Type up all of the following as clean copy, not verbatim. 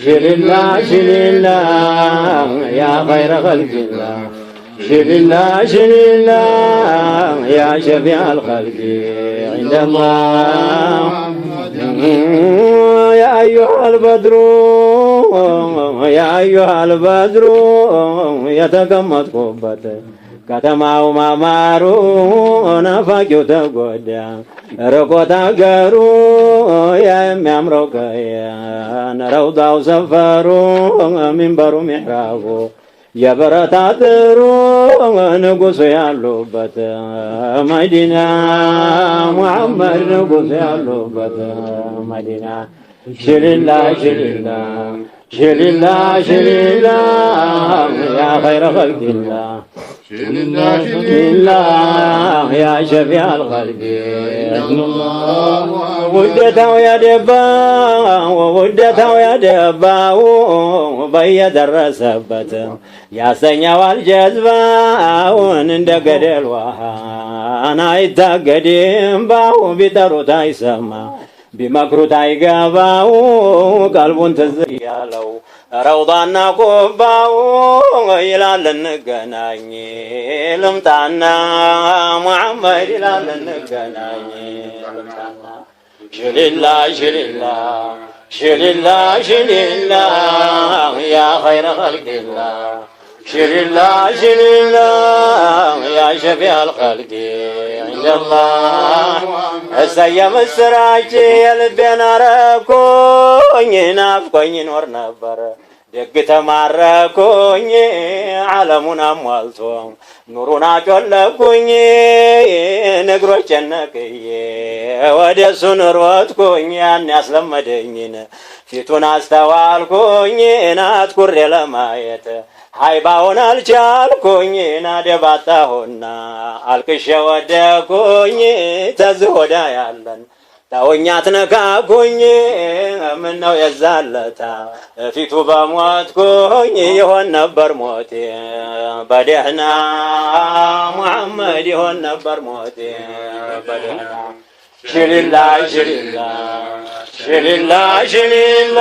شللا شللا يا خير خلق الله شللا شللا يا شفيع الخلق عند الله يا أيها البدر يا أيها البدر يتقمط قبته ከተማው ማማሩ ናፋቂው ተጎዳ ርቆት አገሩ የሚያምረው ከያን ረውዳው ሰፈሩ ሚንበሩ ሚሕራቡ የብረት አጥሩ ንጉሡ ያሉበት መዲና ሙሐመድ ንጉሡ ያሉበት መዲና ሽልላ ሽልላ ሽልላ ሽልላ ያ ኸይረ ኸልቂላህ شللا شللا يا شفيع الخلق ودته يا دبا وودته يا دبا بيد الرسبت يا سنيا والجذبا وند قدل وها انا يتقدم باو بتروت يسمع بمكروت يغباو قلبون تزيالو روضانا قباو ይላል እንገናኝ ልምጣና ሙሐመድ ይላል እንገናኝ ልምጣና ሽልላ ሽልላ ሽልላ ሽልላ ያ ኸይረ ኸልቂላህ ሽልላ ሽልላ ያ ሸፊዐል ኸልቂ ዒንደላህ እሰየ ምስራች የልቤን አረኩኝ ናፍቆኝ ኖር ነበር ደግ ተማረኩኝ ዓለሙን አሟልቶ ኑሩን አጮለኩኝ ንግሮች ጨነቅዬ ወደሱ ሮጥኩኝ ያን ያስለመደኝን ፊቱን አስተዋልኩኝ ናትኩሬ ለማየት ሃይባውን አልቻልኩኝ ናደባጣሁና አልቅሼ ወደኩኝ ተዝህ ወዳ ያለን ታውኛት ነካኩኝ ምነው የዛለታ ፊቱ በሞትኩኝ ይሆን ነበር ሞቴ በደህና ሙሐመድ ይሆን ነበር ሞቴ በደህና ሽልላ ሽልላ ሽልላ ሽልላ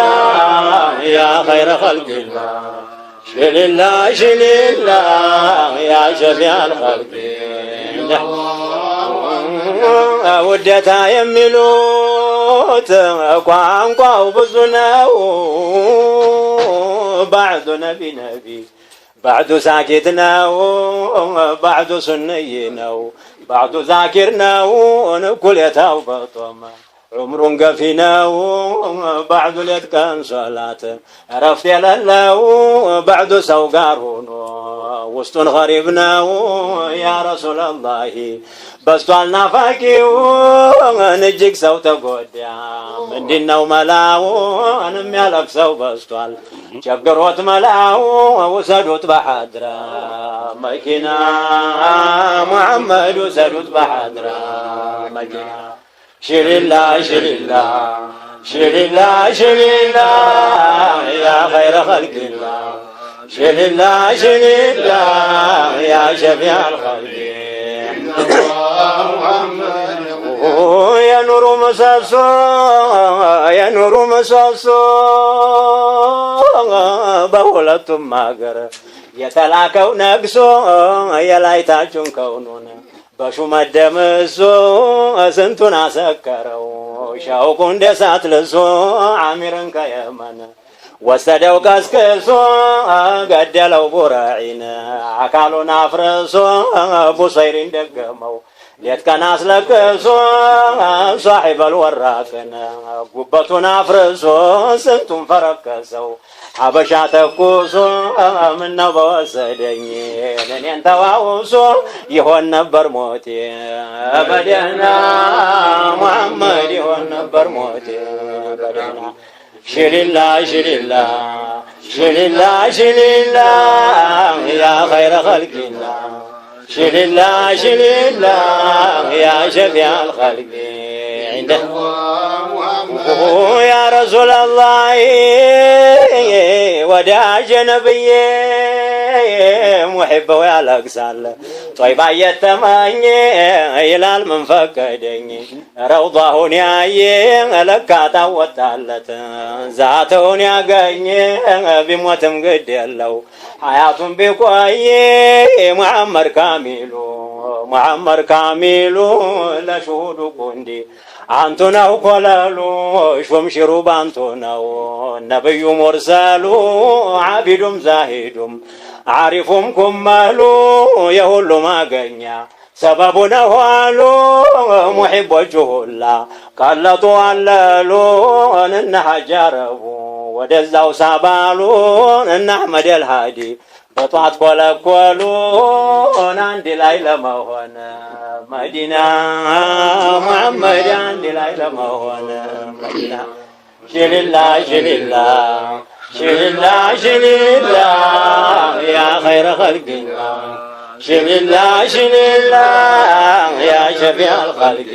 ያ ኸይረ ኸልቂላህ ሽልላ ሽልላ ያ ሸፊዐል ኸልቂ ውደታ የሚሉት ቋንቋው ብዙ ነው ባዕዱ ነቢ ነቢ ባዕዱ ሳኪት ነው ባዕዱ ሱንይ ነው ባዕዱ ዛኪር ነው እኩሌታው በጦመ ዑምሩን ገፊ ነው ባዕዱ ሌት ቀን ሶላት እረፍት የሌለው ባዕዱ ሰው ጋር ሆኖ ውስጡን ኸሪብ ነው ያ ረሱለላሂ በስቷል ናፋቂው እጅግ ሰው ተጎዳ ምንድነው መላው የሚያለቅሰው በስቷል ቸግሮት መላው ውሰዱት በሐድራ መኪና ሙሐመድ ውሰዱት በሐድራ መኪና ሽልላ ሽልላ ሽልላ ሽልላ ያ ኸይረ ኸልቂላህ ሽልላ ሽልላ ያ ሸፊዐል ኸልቂ የኑሩ ምሰሶ የኑሩ ምሰሶ በሁለቱም አገር የተላከው ነግሶ የላይታችሁን ከውኑን በሹመት ደምሶ ስንቱን አሰከረው ሻውቁ እንደ እሳት ልሶ አሚርን ከየመን ወሰደው ቀስቅሶ ገደለው ቡራዒን አካሉን አፍርሶ ቡሰይሪን ደገመው ሌት ቀን አስለቅሶ ሷሒበል ወራቅን ጉበቱን አፍርሶ ስንቱን ፈረከሰው ሐበሻ ተኩሶ ምነው በወሰደኝ እኔን ተዋውሶ ይሆን ነበር ሞቴ በደህና ሙሐመድ ይሆን ነበር ሞቴ በደህና ሽልላ ሽልላ ሽልላ ሽልላ ያ ኸይረ ኸልቂላህ ሽልላ ሽልላ ያ ሸፊዐል ኸልቂ يا رسول الله وداع نبيه محبه ያለቅሳል ጦይባ የተመኘ ይላል ምን ፈቀደኝ ረውዳሁን ያየ ለካ ታወጣለት ዛተውን ያገኘ ቢሞትም ግድ የለው ሐያቱን ቢቆይ ሙሐመድ ካሚሉ ለሽሁዱ ቁንዲ አንቱ ነው ኮለሉ ሹምሽሩ ባንቱ ነው ነብዩ ሙርሰሉ ዓቢዱም ዛሂዱም ዓሪፉም ኩመሉ የሁሉ ማገኛ ሰበቡ ነው አሉ ሙሒቦቹ ሁላ ቀለጡ አለሉ እነ ሐጅ አረቡ ወደዛው ሳባሉን እነ አሕመድ አልሃዲ በጧት ኮለኮሉን አንድ ላይ ለመሆን መዲና ሙሐመድ አንድ ላይ ለመሆን መዲና ሽልላ ሽልላ ሽልላ ሽልላ ያ ኸይረ ኸልቂላ ሽልላ ሽልላ ያ ሸፊዕ አልኸልቂ